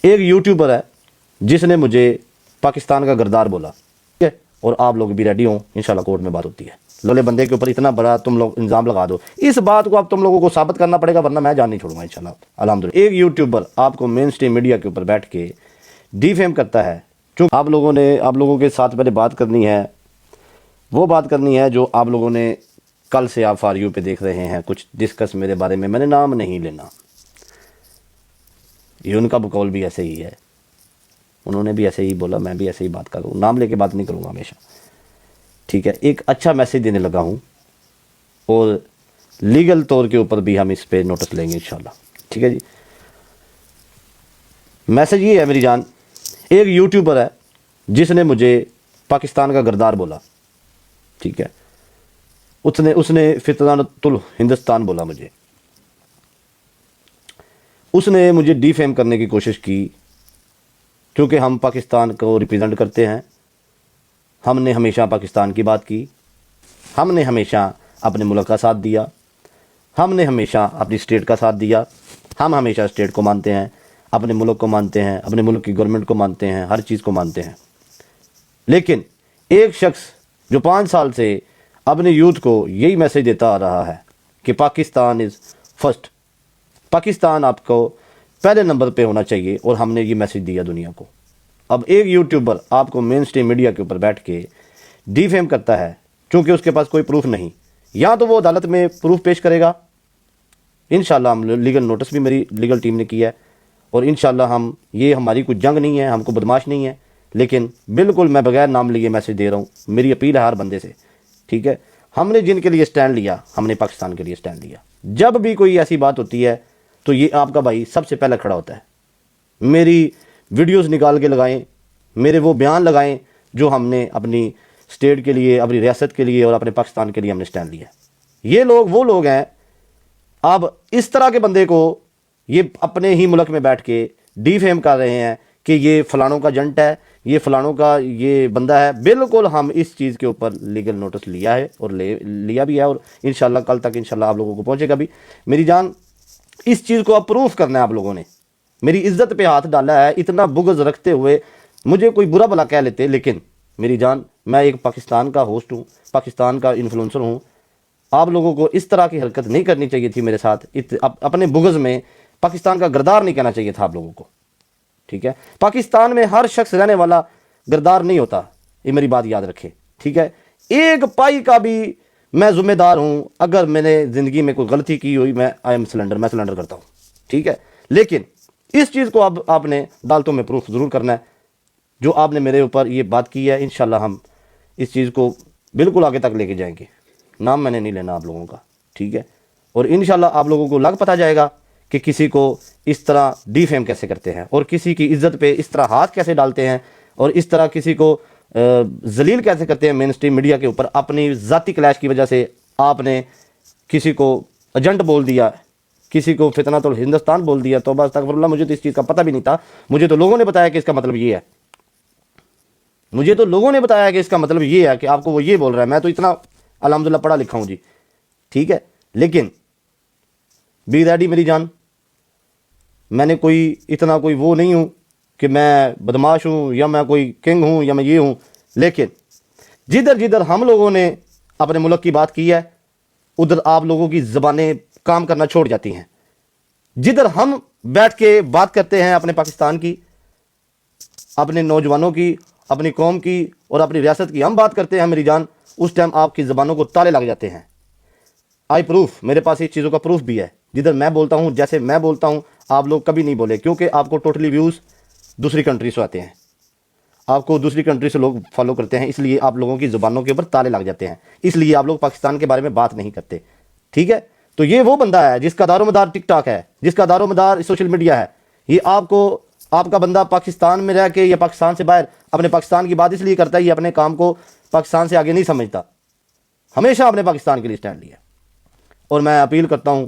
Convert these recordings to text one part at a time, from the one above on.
ایک یوٹیوبر ہے جس نے مجھے پاکستان کا غدار بولا، ٹھیک ہے، اور آپ لوگ بھی ریڈی ہوں، انشاءاللہ کورٹ میں بات ہوتی ہے۔ لولے بندے کے اوپر اتنا بڑا تم لوگ الزام لگا دو، اس بات کو اب تم لوگوں کو ثابت کرنا پڑے گا، ورنہ میں جان نہیں چھوڑوں گا انشاءاللہ الحمدللہ۔ ایک یوٹیوبر آپ کو مین اسٹریم میڈیا کے اوپر بیٹھ کے ڈی فیم کرتا ہے، چونکہ آپ لوگوں کے ساتھ پہلے بات کرنی ہے، وہ بات کرنی ہے جو آپ لوگوں نے کل سے آپ فار یو پہ دیکھ رہے ہیں، کچھ ڈسکس میرے بارے میں نے نام نہیں لینا، یہ ان کا بقول بھی ایسے ہی ہے، انہوں نے بھی ایسے ہی بولا، میں بھی ایسے ہی بات کروں، نام لے کے بات نہیں کروں گا ہمیشہ، ٹھیک ہے۔ ایک اچھا میسیج دینے لگا ہوں اور لیگل طور کے اوپر بھی ہم اس پہ نوٹس لیں گے انشاءاللہ، ٹھیک ہے جی۔ میسیج یہ ہے میری جان، ایک یوٹیوبر ہے جس نے مجھے پاکستان کا غدار بولا، ٹھیک ہے، اس نے فتنۃ الہندوستان بولا مجھے، اس نے مجھے ڈی فیم کرنے کی کوشش کی، کیونکہ ہم پاکستان کو ریپرزینٹ کرتے ہیں، ہم نے ہمیشہ پاکستان کی بات کی، ہم نے ہمیشہ اپنے ملک کا ساتھ دیا، ہم نے ہمیشہ اپنی اسٹیٹ کا ساتھ دیا، ہم ہمیشہ اسٹیٹ کو مانتے ہیں، اپنے ملک کو مانتے ہیں، اپنے ملک کی گورنمنٹ کو مانتے ہیں، ہر چیز کو مانتے ہیں۔ لیکن ایک شخص جو 5 سال سے اپنے یوتھ کو یہی میسیج دیتا آ رہا ہے کہ پاکستان از فرسٹ، پاکستان آپ کو پہلے نمبر پہ ہونا چاہیے، اور ہم نے یہ میسیج دیا دنیا کو۔ اب ایک یوٹیوبر آپ کو مین اسٹریم میڈیا کے اوپر بیٹھ کے ڈی فیم کرتا ہے، چونکہ اس کے پاس کوئی پروف نہیں، یا تو وہ عدالت میں پروف پیش کرے گا، انشاءاللہ ہم لیگل نوٹس بھی میری لیگل ٹیم نے کیا ہے، اور انشاءاللہ یہ ہماری کوئی جنگ نہیں ہے، ہم کو بدماش نہیں ہے، لیکن بالکل میں بغیر نام لیے میسیج دے رہا ہوں، میری اپیل ہے ہر بندے سے، ٹھیک ہے۔ ہم نے جن کے لیے سٹینڈ لیا، ہم نے پاکستان کے لیے سٹینڈ لیا، جب بھی کوئی ایسی بات ہوتی ہے تو یہ آپ کا بھائی سب سے پہلے کھڑا ہوتا ہے۔ میری ویڈیوز نکال کے لگائیں، میرے وہ بیان لگائیں جو ہم نے اپنی اسٹیٹ کے لیے، اپنی ریاست کے لیے اور اپنے پاکستان کے لیے ہم نے سٹینڈ لیا۔ یہ لوگ وہ لوگ ہیں، اب اس طرح کے بندے کو یہ اپنے ہی ملک میں بیٹھ کے ڈی فیم کر رہے ہیں کہ یہ فلانوں کا جنٹ ہے، یہ فلانوں کا یہ بندہ ہے۔ بالکل ہم اس چیز کے اوپر لیگل نوٹس لیا ہے، اور لیا بھی ہے، اور انشاءاللہ کل تک انشاءاللہ آپ لوگوں کو پہنچے گا بھی۔ میری جان، اس چیز کو اپروف کرنا ہے آپ لوگوں نے، میری عزت پہ ہاتھ ڈالا ہے، اتنا بغض رکھتے ہوئے مجھے کوئی برا بھلا کہہ لیتے، لیکن میری جان میں ایک پاکستان کا ہوسٹ ہوں، پاکستان کا انفلوئنسر ہوں، آپ لوگوں کو اس طرح کی حرکت نہیں کرنی چاہیے تھی میرے ساتھ، اپنے بغض میں پاکستان کا غدار نہیں کہنا چاہیے تھا آپ لوگوں کو، ٹھیک ہے۔ پاکستان میں ہر شخص رہنے والا غدار نہیں ہوتا، یہ میری بات یاد رکھے، ٹھیک ہے۔ ایک پائی کا بھی میں ذمہ دار ہوں، اگر میں نے زندگی میں کوئی غلطی کی ہوئی، میں سلنڈر کرتا ہوں، ٹھیک ہے۔ لیکن اس چیز کو اب آپ نے عدالتوں میں پروف ضرور کرنا ہے، جو آپ نے میرے اوپر یہ بات کی ہے، انشاءاللہ ہم اس چیز کو بالکل آگے تک لے کے جائیں گے، نام میں نے نہیں لینا آپ لوگوں کا، ٹھیک ہے۔ اور انشاءاللہ آپ لوگوں کو لگ پتہ جائے گا کہ کسی کو اس طرح ڈی فیم کیسے کرتے ہیں، اور کسی کی عزت پہ اس طرح ہاتھ کیسے ڈالتے ہیں، اور اس طرح کسی کو ذلیل کیسے کرتے ہیں مین اسٹریم میڈیا کے اوپر۔ اپنی ذاتی کلیش کی وجہ سے آپ نے کسی کو ایجنٹ بول دیا، کسی کو فتنۃ الہندوستان بول دیا، توبہ استغفر اللہ، مجھے تو اس چیز کا پتہ بھی نہیں تھا، مجھے تو لوگوں نے بتایا کہ اس کا مطلب یہ ہے، مجھے تو لوگوں نے بتایا کہ اس کا مطلب یہ ہے کہ آپ کو وہ یہ بول رہا ہے، میں تو اتنا الحمدللہ پڑھا لکھا ہوں جی، ٹھیک ہے۔ لیکن بی ریڈی میری جان، میں نے اتنا کوئی وہ نہیں ہوں کہ میں بدماش ہوں، یا میں کوئی کنگ ہوں، یا میں یہ ہوں، لیکن جدھر ہم لوگوں نے اپنے ملک کی بات کی ہے، ادھر آپ لوگوں کی زبانیں کام کرنا چھوڑ جاتی ہیں۔ جدھر ہم بیٹھ کے بات کرتے ہیں اپنے پاکستان کی، اپنے نوجوانوں کی، اپنی قوم کی اور اپنی ریاست کی ہم بات کرتے ہیں میری جان، اس ٹائم آپ کی زبانوں کو تالے لگ جاتے ہیں۔ آئی پروف، میرے پاس اس چیزوں کا پروف بھی ہے، جدھر میں بولتا ہوں، جیسے میں بولتا ہوں، آپ لوگ کبھی نہیں بولے، کیونکہ آپ کو ٹوٹلی ویوز دوسری کنٹری سے آتے ہیں، آپ کو دوسری کنٹری سے لوگ فالو کرتے ہیں، اس لیے آپ لوگوں کی زبانوں کے اوپر تالے لگ جاتے ہیں، اس لیے آپ لوگ پاکستان کے بارے میں بات نہیں کرتے، ٹھیک ہے۔ تو یہ وہ بندہ ہے جس کا دار و مدار ٹک ٹاک ہے، جس کا دار و مدار سوشل میڈیا ہے، یہ آپ کا بندہ پاکستان میں رہ کے یا پاکستان سے باہر اپنے پاکستان کی بات اس لیے کرتا ہے، یہ اپنے کام کو پاکستان سے آگے نہیں سمجھتا، ہمیشہ اپنے پاکستان کے لیے سٹینڈ لیا۔ اور میں اپیل کرتا ہوں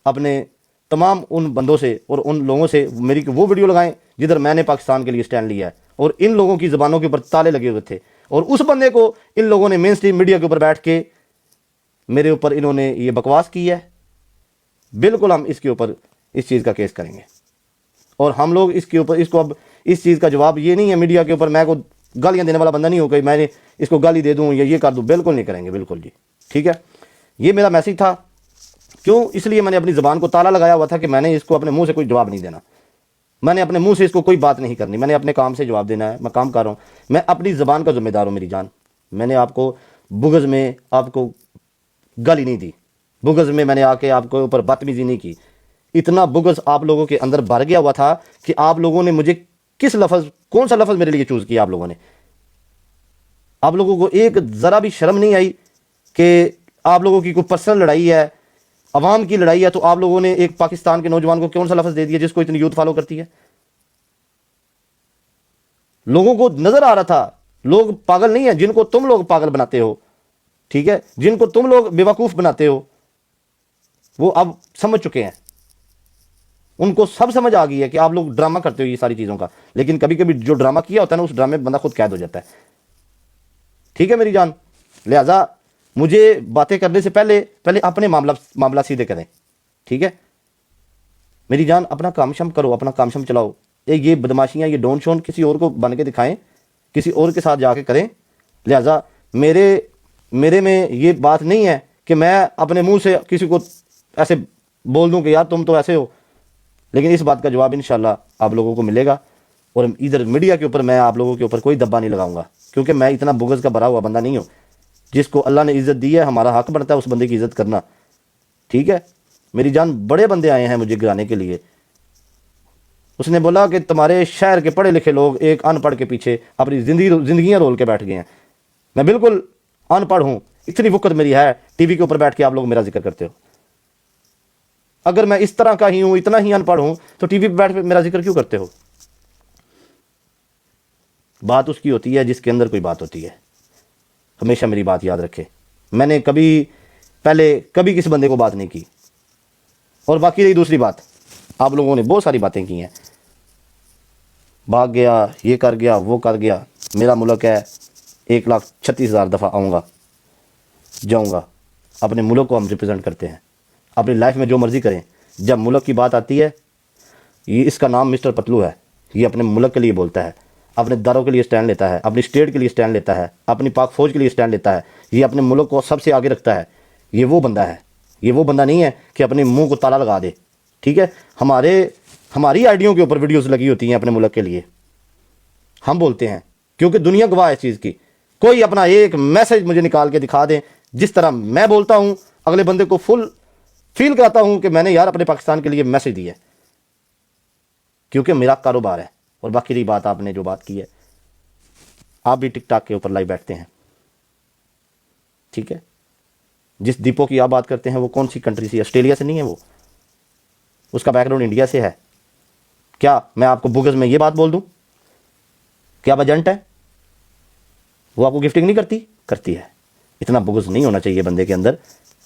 اپنے تمام ان بندوں سے اور ان لوگوں سے، میری وہ ویڈیو لگائیں جدھر میں نے پاکستان کے لیے سٹینڈ لیا ہے، اور ان لوگوں کی زبانوں کے اوپر تالے لگے ہوئے تھے، اور اس بندے کو ان لوگوں نے مین اسٹریم میڈیا کے اوپر بیٹھ کے میرے اوپر انہوں نے یہ بکواس کی ہے، بالکل ہم اس کے اوپر اس چیز کا کیس کریں گے۔ اور ہم لوگ اس کے اوپر اس کو اب اس چیز کا جواب یہ نہیں ہے میڈیا کے اوپر، میں کو گالیاں دینے والا بندہ نہیں ہوں کہ میں نے اس کو گالی دے دوں یا یہ کر دوں، بالکل نہیں کریں گے، بالکل جی ٹھیک ہے۔ یہ میرا میسیج تھا، کیوں اس لیے میں نے اپنی زبان کو تالا لگایا ہوا تھا کہ میں نے اس کو اپنے منہ سے کوئی جواب نہیں دینا، میں نے اپنے منہ سے اس کو کوئی بات نہیں کرنی، میں نے اپنے کام سے جواب دینا ہے، میں کام کر رہا ہوں، میں اپنی زبان کا ذمہ دار ہوں میری جان۔ میں نے آپ کو بغض میں آپ کو گالی نہیں دی، بغض میں نے آ کے آپ کو اوپر بدتمیزی نہیں کی، اتنا بغض آپ لوگوں کے اندر بھر گیا ہوا تھا کہ آپ لوگوں نے مجھے کس لفظ، کون سا لفظ میرے لیے چوز کیا آپ لوگوں نے؟ آپ لوگوں کو ایک ذرا بھی شرم نہیں آئی کہ آپ لوگوں کی کوئی پرسنل لڑائی ہے، عوام کی لڑائی ہے، تو آپ لوگوں نے ایک پاکستان کے نوجوان کو کون سا لفظ دے دیا جس کو اتنی یوتھ فالو کرتی ہے؟ لوگوں کو نظر آ رہا تھا، لوگ پاگل نہیں ہیں جن کو تم لوگ پاگل بناتے ہو، ٹھیک ہے، جن کو تم لوگ بیوقوف بناتے ہو، وہ اب سمجھ چکے ہیں، ان کو سب سمجھ آ گئی ہے کہ آپ لوگ ڈرامہ کرتے ہو یہ ساری چیزوں کا، لیکن کبھی کبھی جو ڈرامہ کیا ہوتا ہے نا اس ڈرامے میں بندہ خود قید ہو جاتا ہے، ٹھیک ہے میری جان۔ لہٰذا مجھے باتیں کرنے سے پہلے اپنے معاملہ سیدھے کریں، ٹھیک ہے میری جان، اپنا کام شم کرو، اپنا کام شم چلاؤ، یہ بدماشیاں، یہ ڈون شون کسی اور کو بن کے دکھائیں، کسی اور کے ساتھ جا کے کریں۔ لہٰذا میرے میں یہ بات نہیں ہے کہ میں اپنے منہ سے کسی کو ایسے بول دوں کہ یار تم تو ایسے ہو، لیکن اس بات کا جواب انشاءاللہ آپ لوگوں کو ملے گا، اور ادھر میڈیا کے اوپر میں آپ لوگوں کے اوپر کوئی دبا نہیں لگاؤں گا، کیونکہ میں اتنا بغض کا بھرا ہوا بندہ نہیں ہوں۔ جس کو اللہ نے عزت دی ہے ہمارا حق بنتا ہے اس بندے کی عزت کرنا، ٹھیک ہے میری جان۔ بڑے بندے آئے ہیں مجھے گرانے کے لیے، اس نے بولا کہ تمہارے شہر کے پڑھے لکھے لوگ ایک ان پڑھ کے پیچھے اپنی زندگیاں رول کے بیٹھ گئے ہیں۔ میں بالکل ان پڑھ ہوں، اتنی وقت میری ہے، ٹی وی کے اوپر بیٹھ کے آپ لوگ میرا ذکر کرتے ہو۔ اگر میں اس طرح کا ہی ہوں، اتنا ہی ان پڑھ ہوں، تو ٹی وی پہ بیٹھ کے میرا ذکر کیوں کرتے ہو؟ بات اس کی ہوتی ہے جس کے اندر کوئی بات ہوتی ہے، ہمیشہ میری بات یاد رکھے۔ میں نے پہلے کبھی کسی بندے کو بات نہیں کی۔ اور باقی رہی دوسری بات، آپ لوگوں نے بہت ساری باتیں کی ہیں، بھاگ گیا، یہ کر گیا، وہ کر گیا۔ میرا ملک ہے، 1,36,000 دفعہ آؤں گا، جاؤں گا، اپنے ملک کو ہم ریپرزینٹ کرتے ہیں، اپنی لائف میں جو مرضی کریں۔ جب ملک کی بات آتی ہے، یہ اس کا نام مسٹر پتلو ہے، یہ اپنے ملک کے لیے بولتا ہے، اپنے داروں کے لیے سٹینڈ لیتا ہے، اپنی اسٹیٹ کے لیے سٹینڈ لیتا ہے، اپنی پاک فوج کے لیے سٹینڈ لیتا ہے، یہ اپنے ملک کو سب سے آگے رکھتا ہے۔ یہ وہ بندہ ہے، یہ وہ بندہ نہیں ہے کہ اپنے منہ کو تالا لگا دے، ٹھیک ہے۔ ہماری آئیڈیوں کے اوپر ویڈیوز لگی ہوتی ہیں اپنے ملک کے لیے، ہم بولتے ہیں، کیونکہ دنیا گواہ ہے اس چیز کی۔ کوئی اپنا ایک میسج مجھے نکال کے دکھا دیں، جس طرح میں بولتا ہوں اگلے بندے کو فل فیل کراتا ہوں کہ میں نے یار اپنے پاکستان کے لیے میسج دی ہے، کیونکہ میرا کاروبار ہے۔ اور باقی رہی بات، آپ نے جو بات کی ہے، آپ بھی ٹک ٹاک کے اوپر لائیو بیٹھتے ہیں، ٹھیک ہے۔ جس ڈپو کی آپ بات کرتے ہیں وہ کون سی کنٹری سے؟ آسٹریلیا سے نہیں ہے، وہ اس کا بیک گراؤنڈ انڈیا سے ہے۔ کیا میں آپ کو بغض میں یہ بات بول دوں کہ آپ ایجنٹ ہیں؟ وہ آپ کو گفٹنگ نہیں کرتی ہے۔ اتنا بغض نہیں ہونا چاہیے بندے کے اندر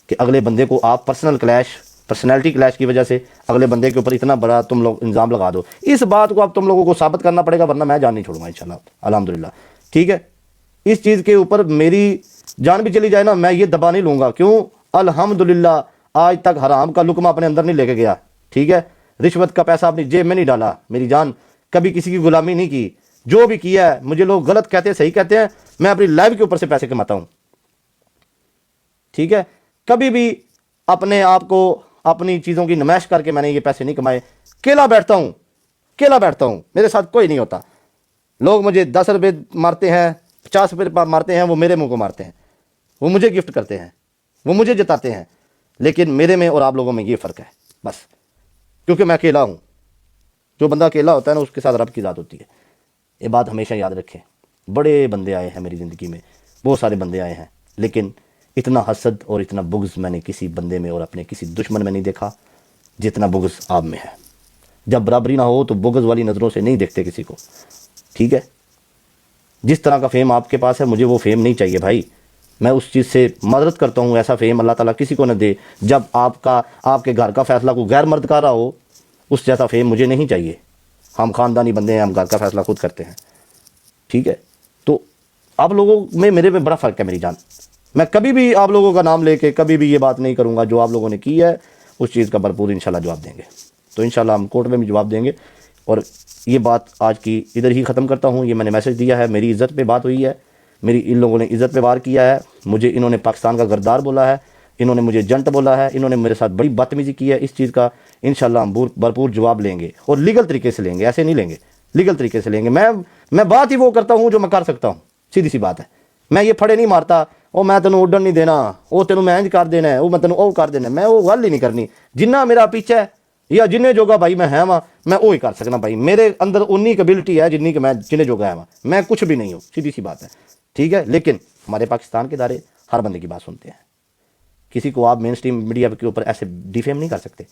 کہ اگلے بندے کو آپ پرسنالٹی کلیش کی وجہ سے اگلے بندے کے اوپر اتنا بڑا تم لوگ الزام لگا دو۔ اس بات کو اب تم لوگوں کو ثابت کرنا پڑے گا، ورنہ میں جان نہیں چھوڑوں گا انشاءاللہ، الحمدللہ، ٹھیک ہے۔ اس چیز کے اوپر میری جان بھی چلی جائے نا، میں یہ دبا نہیں لوں گا۔ کیوں؟ الحمدللہ آج تک حرام کا لقمہ اپنے اندر نہیں لے کے گیا، ٹھیک ہے۔ رشوت کا پیسہ اپنی جیب میں نہیں ڈالا میری جان، کبھی کسی کی غلامی نہیں کی۔ جو بھی کیا ہے، مجھے لوگ غلط کہتے ہیں، صحیح کہتے ہیں، میں اپنی لائف کے اوپر سے پیسے کماتا ہوں، ٹھیک ہے۔ کبھی بھی اپنے آپ کو اپنی چیزوں کی نمائش کر کے میں نے یہ پیسے نہیں کمائے۔ اکیلا بیٹھتا ہوں، میرے ساتھ کوئی نہیں ہوتا۔ لوگ مجھے 10 روپے مارتے ہیں، 50 روپے مارتے ہیں، وہ میرے منہ کو مارتے ہیں، وہ مجھے گفٹ کرتے ہیں، وہ مجھے جتاتے ہیں، لیکن میرے میں اور آپ لوگوں میں یہ فرق ہے بس، کیونکہ میں اکیلا ہوں۔ جو بندہ اکیلا ہوتا ہے نا اس کے ساتھ رب کی ذات ہوتی ہے، یہ بات ہمیشہ یاد رکھیں۔ بڑے بندے آئے ہیں میری زندگی میں، بہت سارے بندے آئے ہیں، لیکن اتنا حسد اور اتنا بغض میں نے کسی بندے میں اور اپنے کسی دشمن میں نہیں دیکھا جتنا بغض آپ میں ہے۔ جب برابری نہ ہو تو بغض والی نظروں سے نہیں دیکھتے کسی کو، ٹھیک ہے۔ جس طرح کا فیم آپ کے پاس ہے، مجھے وہ فیم نہیں چاہیے بھائی، میں اس چیز سے معذرت کرتا ہوں۔ ایسا فیم اللہ تعالیٰ کسی کو نہ دے۔ جب آپ کے گھر کا فیصلہ کوئی غیر مرد کر رہا ہو، اس جیسا فیم مجھے نہیں چاہیے۔ ہم خاندانی بندے ہیں، ہم گھر کا فیصلہ خود کرتے ہیں، ٹھیک ہے۔ تو آپ لوگوں میں میرے میں بڑا فرق ہے میری جان۔ میں کبھی بھی آپ لوگوں کا نام لے کے کبھی بھی یہ بات نہیں کروں گا، جو آپ لوگوں نے کی ہے اس چیز کا بھرپور انشاءاللہ جواب دیں گے۔ تو انشاءاللہ ہم کورٹ میں بھی جواب دیں گے، اور یہ بات آج کی ادھر ہی ختم کرتا ہوں. یہ میں نے میسج دیا ہے, میری عزت پہ بات ہوئی ہے, میری ان لوگوں نے عزت پہ وار کیا ہے, مجھے انہوں نے پاکستان کا غدار بولا ہے, انہوں نے مجھے جنٹ بولا ہے, انہوں نے میرے ساتھ بڑی بدتمیزی کی ہے. اس چیز کا انشاءاللہ ہم بھرپور جواب لیں گے, اور لیگل طریقے سے لیں گے, ایسے نہیں لیں گے, لیگل طریقے سے لیں گے. میں بات ہی وہ کرتا ہوں جو میں کر سکتا ہوں, سیدھی سی بات ہے. میں یہ پھڑے نہیں مارتا, او میں تینوں اڈن نہیں دینا, او تینوں میں انج کر دینا ہے, او میں تینوں او کر دینا. میں وہ گل ہی نہیں کرنی. جنہ میرا پیچھے ہے یا جنہیں جوگا بھائی میں ہے وہاں, میں وہی کر سکنا بھائی. میرے اندر انی کیبلٹی ہے جنی کہ میں جنہیں جوگا ہے وہاں, میں کچھ بھی نہیں ہوں, سیدھی سی بات ہے. ٹھیک ہے, لیکن ہمارے پاکستان کے ادارے ہر بندے کی بات سنتے ہیں. کسی کو آپ مین سٹریم میڈیا کے اوپر ایسے ڈیفیم نہیں کر سکتے.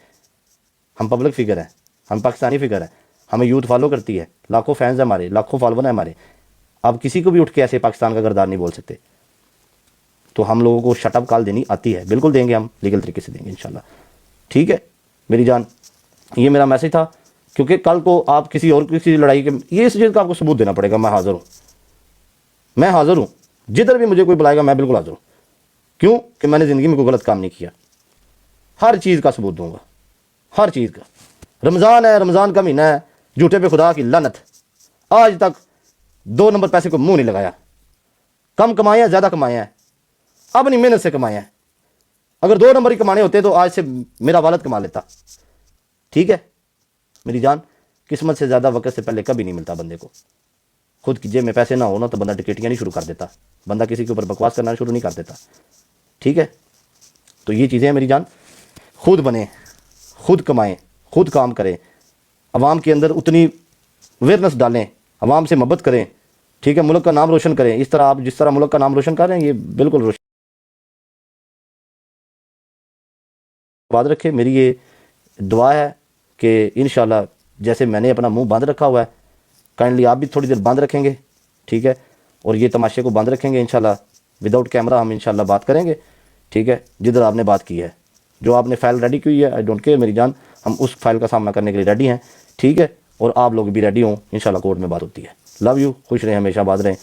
ہم پبلک فگر ہیں, ہم پاکستانی فگر ہیں, ہمیں یوتھ فالو کرتی ہے, لاکھوں فینز ہیں ہمارے, لاکھوں فالوور ہیں ہمارے. آپ کسی کو بھی اٹھ کے ایسے پاکستان کا غدار نہیں بول سکتے. تو ہم لوگوں کو شٹ اپ کال دینی آتی ہے, بالکل دیں گے, ہم لیگل طریقے سے دیں گے انشاءاللہ. ٹھیک ہے میری جان, یہ میرا میسج تھا. کیونکہ کل کو آپ کسی اور کسی لڑائی کے, یہ اس چیز کا آپ کو ثبوت دینا پڑے گا. میں حاضر ہوں, میں حاضر ہوں, جدھر بھی مجھے کوئی بلائے گا میں بالکل حاضر ہوں. کیوں کہ میں نے زندگی میں کوئی غلط کام نہیں کیا. ہر چیز کا ثبوت دوں گا, ہر چیز کا. رمضان ہے, رمضان کا مہینہ ہے, جھوٹے پہ خدا کی لعنت, آج تک 2 نمبر پیسے کو منہ نہیں لگایا. کم کمائے ہیں, زیادہ کمائے ہیں, اپنی محنت سے کمائے ہیں. اگر 2 نمبر ہی کمانے ہوتے تو آج سے میرا والد کما لیتا. ٹھیک ہے میری جان, قسمت سے زیادہ وقت سے پہلے کبھی نہیں ملتا بندے کو. خود کی جیب میں پیسے نہ ہونا تو بندہ ٹکیٹیاں نہیں شروع کر دیتا, بندہ کسی کے اوپر بکواس کرنا شروع نہیں کر دیتا. ٹھیک ہے, تو یہ چیزیں ہیں میری جان. خود بنیں, خود کمائیں, خود کام کریں, عوام کے اندر اتنی اویئرنیس ڈالیں, عوام سے محبت کریں. ٹھیک ہے, ملک کا نام روشن کریں. اس طرح آپ جس طرح ملک کا نام روشن کر رہے ہیں, یہ بالکل روشن بات رکھے. میری یہ دعا ہے کہ انشاءاللہ جیسے میں نے اپنا منہ بند رکھا ہوا ہے, کائنڈلی آپ بھی تھوڑی دیر بند رکھیں گے. ٹھیک ہے, اور یہ تماشے کو بند رکھیں گے انشاءاللہ. وداؤٹ کیمرہ ہم انشاءاللہ بات کریں گے. ٹھیک ہے, جدھر آپ نے بات کی ہے, جو آپ نے فائل ریڈی کی ہے, آئی ڈونٹ کیئر میری جان, ہم اس فائل کا سامنا کرنے کے لیے ریڈی ہیں. ٹھیک ہے, اور آپ لوگ بھی ریڈی ہوں, انشاءاللہ کورٹ میں بات ہوتی ہے. لو یو, خوش رہیں, ہمیشہ آباد رہیں.